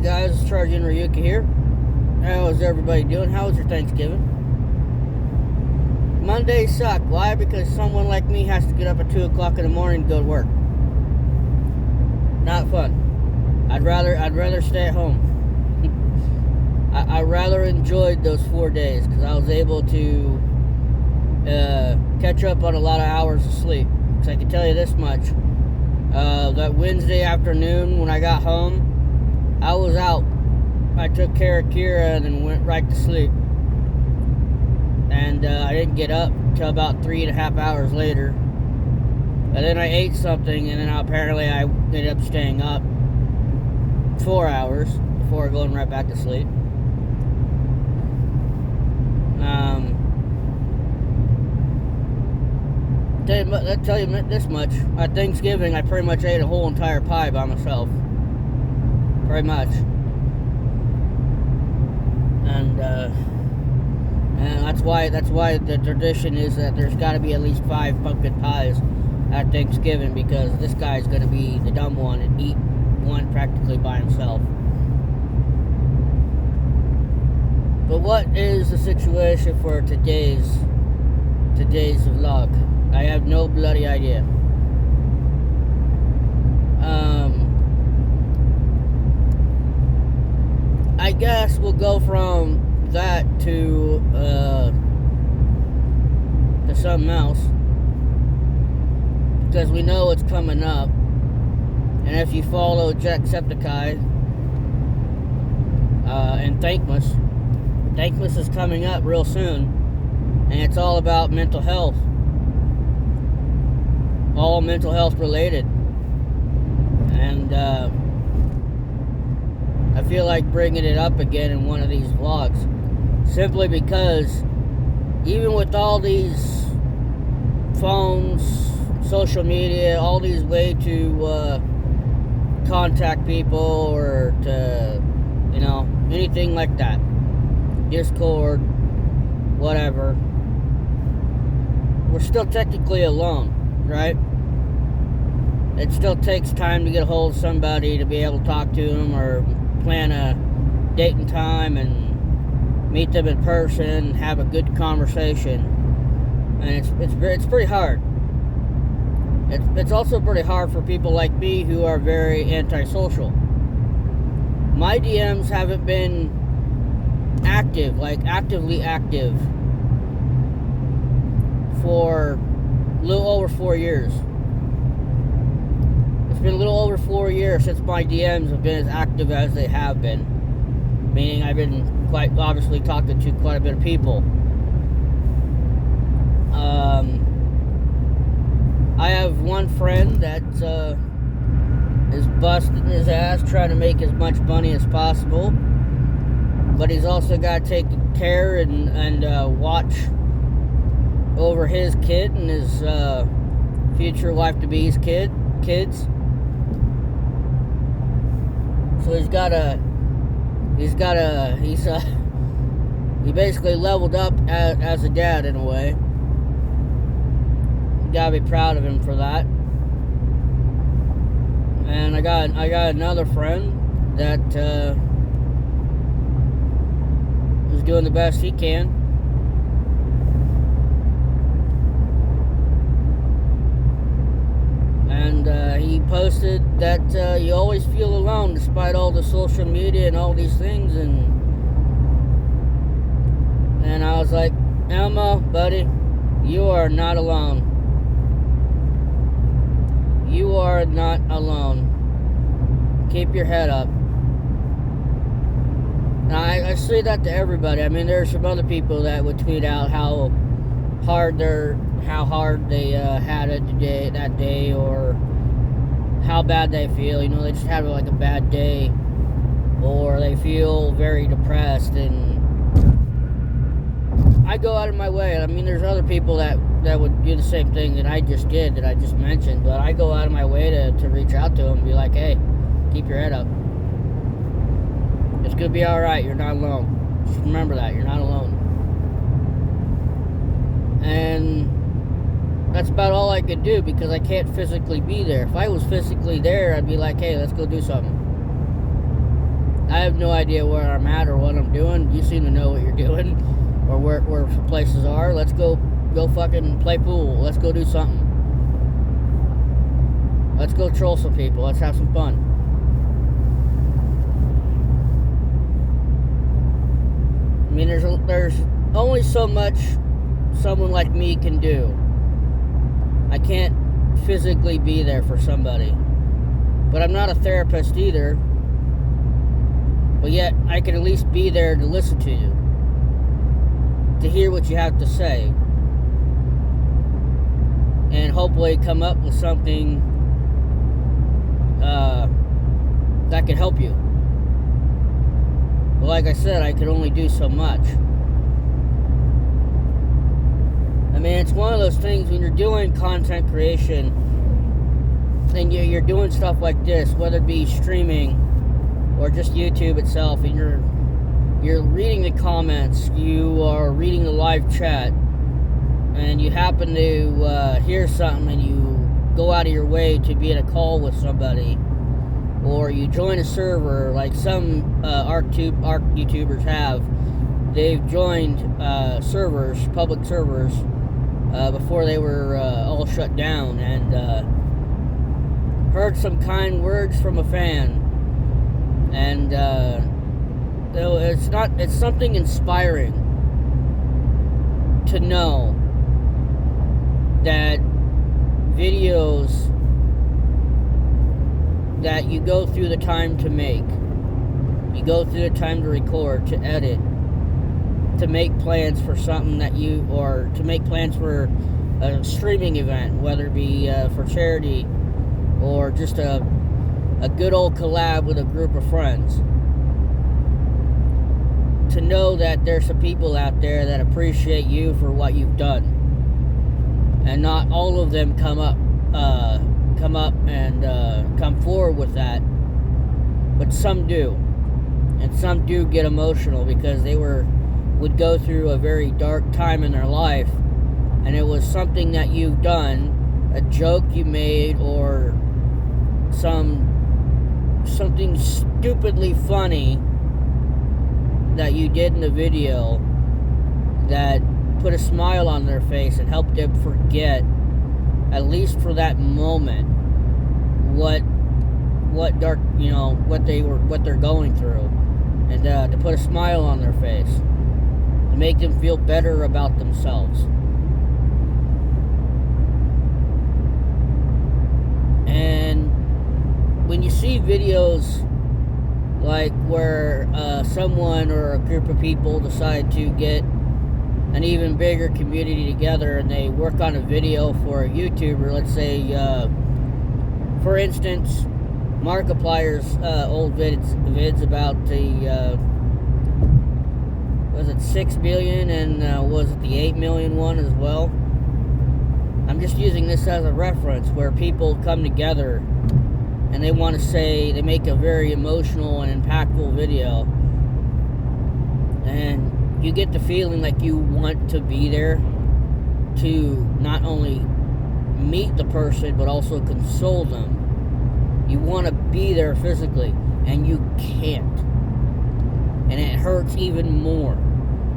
guys, it's Sergeant Ryuka here. How's everybody doing? How was your Thanksgiving? Mondays suck. Why? Because someone like me has to get up at 2 o'clock in the morning to go to work. Not fun. I'd rather stay at home. I rather enjoyed those 4 days because I was able to catch up on a lot of hours of sleep. Because I can tell you this much. That Wednesday afternoon when I got home, I was out. I took care of Kira and then went right to sleep. And I didn't get up until about 3.5 hours later. And then I ate something, and then apparently I ended up staying up 4 hours before going right back to sleep. I'll tell you this much. At Thanksgiving, I pretty much ate a whole entire pie by myself. Pretty much. And that's why the tradition is that there's got to be at least 5 pumpkin pies at Thanksgiving, because this guy's going to be the dumb one and eat one practically by himself. But what is the situation for today's vlog? I have no bloody idea. I guess we'll go from that to something else, because we know it's coming up. And if you follow Jacksepticeye and Thankmas is coming up real soon, and it's all about mental health, all mental health related. And I feel like bringing it up again in one of these vlogs, simply because even with all these phones, social media, all these ways to contact people or to, anything like that, Discord, whatever, we're still technically alone, right? It still takes time to get a hold of somebody to be able to talk to them or plan a date and time and meet them in person and have a good conversation. And it's pretty hard. It's also pretty hard for people like me who are very antisocial. My DMs haven't been actively active for a little over 4 years. It's been a little over 4 years since my DMs have been as active as they have been. Meaning I've been quite obviously talking to quite a bit of people. I have one friend that is busting his ass trying to make as much money as possible, but he's also got to take care and watch over his kid and his future wife-to-be's kids. So he basically leveled up as a dad in a way. You gotta be proud of him for that. And I got another friend that is doing the best he can. And he posted that you always feel alone despite all the social media and all these things, and I was like, Elmo, buddy, you are not alone. You are not alone. Keep your head up. Now, I say that to everybody. I mean, there are some other people that would tweet out how hard they had it that day, or how bad they feel. They just had like a bad day, or they feel very depressed. And I go out of my way. I mean, there's other people that would do the same thing that I just did, that I just mentioned, but I go out of my way to reach out to them and be like, hey, keep your head up. It's gonna be alright. You're not alone. Just remember that. You're not alone. And that's about all I could do, because I can't physically be there. If I was physically there, I'd be like, hey, let's go do something. I have no idea where I'm at or what I'm doing. You seem to know what you're doing or where places are. Let's go fucking play pool. Let's go do something. Let's go troll some people. Let's have some fun. I mean, there's only so much someone like me can do. I can't physically be there for somebody. But I'm not a therapist either. But yet, I can at least be there to listen to you. To hear what you have to say. And hopefully come up with something that can help you. But like I said, I can only do so much. I mean, it's one of those things when you're doing content creation and you're doing stuff like this, whether it be streaming or just YouTube itself, and you're reading the comments, you are reading the live chat, and you happen to hear something and you go out of your way to be in a call with somebody, or you join a server like some ARC YouTubers have. They've joined servers, public servers, before they were all shut down, and heard some kind words from a fan, and it's something inspiring to know that videos that you go through the time to make, you go through the time to record, to edit, to make plans for something or to make plans for a streaming event, whether it be for charity or just a good old collab with a group of friends. To know that there's some people out there that appreciate you for what you've done. And not all of them come up and come forward with that, but some do, and some do get emotional because they would go through a very dark time in their life, and it was something that you've done, a joke you made, or something stupidly funny that you did in the video that put a smile on their face and helped them forget, at least for that moment, what they're going through, and to put a smile on their face, to make them feel better about themselves. And when you see videos like where someone or a group of people decide to get an even bigger community together and they work on a video for a YouTuber, let's say, for instance, Markiplier's old vids about the, was it 6 million and was it the 8 million one as well? I'm just using this as a reference where people come together and they want to say, they make a very emotional and impactful video, and you get the feeling like you want to be there to not only meet the person but also console them. You want to be there physically, and you can't, and it hurts even more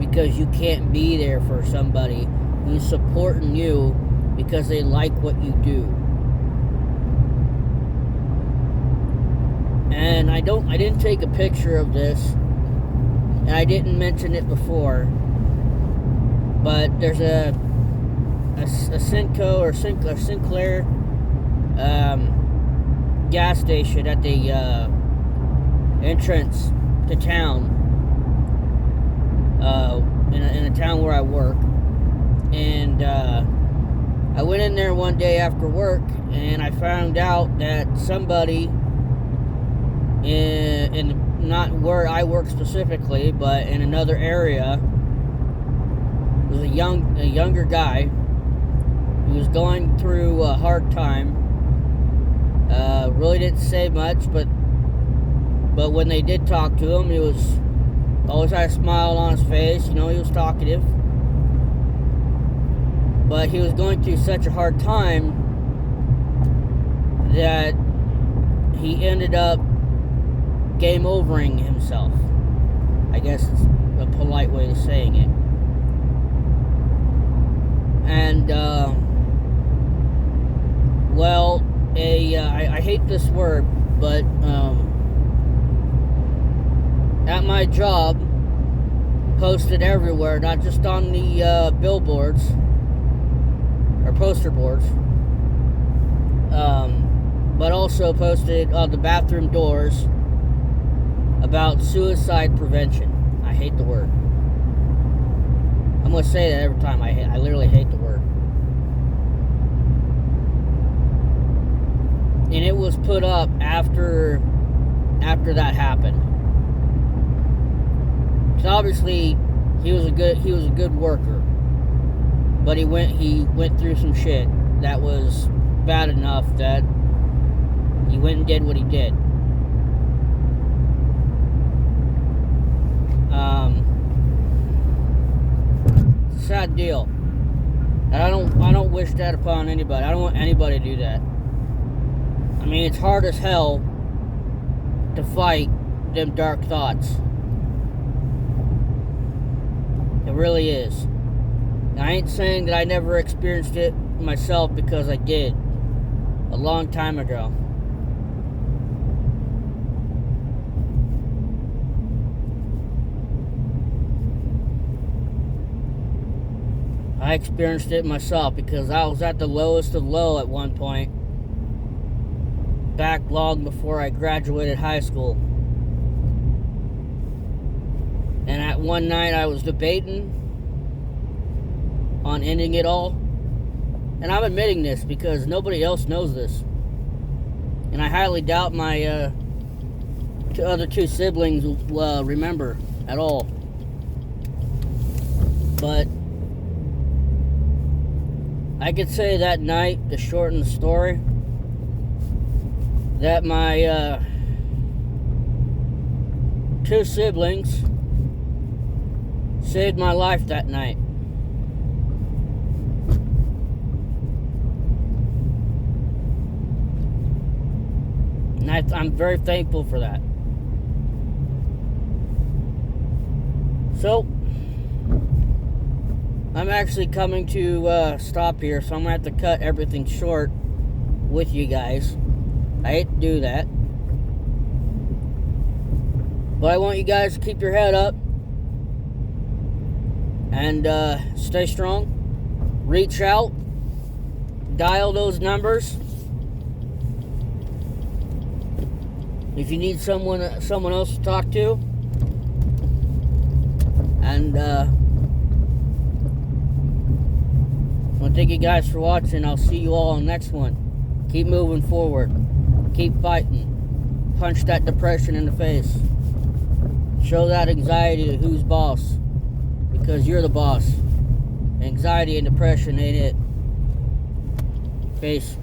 because you can't be there for somebody who's supporting you because they like what you do. And I didn't take a picture of this, and I didn't mention it before, but there's a Cinco or Sinclair gas station at the entrance to town, in a town where I work, and I went in there one day after work, and I found out that somebody in not where I work specifically, but in another area, was a younger guy who was going through a hard time. Really didn't say much, but when they did talk to him, he was always had a smile on his face. You know, he was talkative, but he was going through such a hard time that he ended up game overing himself. I guess it's a polite way of saying it. And, I hate this word, but at my job, posted everywhere, not just on the billboards or poster boards, but also posted on the bathroom doors about suicide prevention. I hate the word. I'm going to say that every time. I literally hate the word. And it was put up after that happened. Because obviously he was a good worker, but he went through some shit that was bad enough that he went and did what he did. It's a sad deal. And I don't wish that upon anybody. I don't want anybody to do that. I mean, it's hard as hell to fight them dark thoughts. It really is. And I ain't saying that I never experienced it myself, because I did a long time ago. I experienced it myself because I was at the lowest of low at one point, back long before I graduated high school. And at one night I was debating on ending it all. And I'm admitting this because nobody else knows this. And I highly doubt my other two siblings will remember at all. But I could say that night, to shorten the story, that my two siblings saved my life that night. And I'm very thankful for that. So, I'm actually coming to stop here, so I'm going to have to cut everything short with you guys. I hate to do that. But I want you guys to keep your head up and stay strong. Reach out. Dial those numbers. If you need someone else to talk to. And I want to thank you guys for watching. I'll see you all on the next one. Keep moving forward. Keep fighting. Punch that depression in the face. Show that anxiety to who's boss. Because you're the boss. Anxiety and depression ain't it. Peace.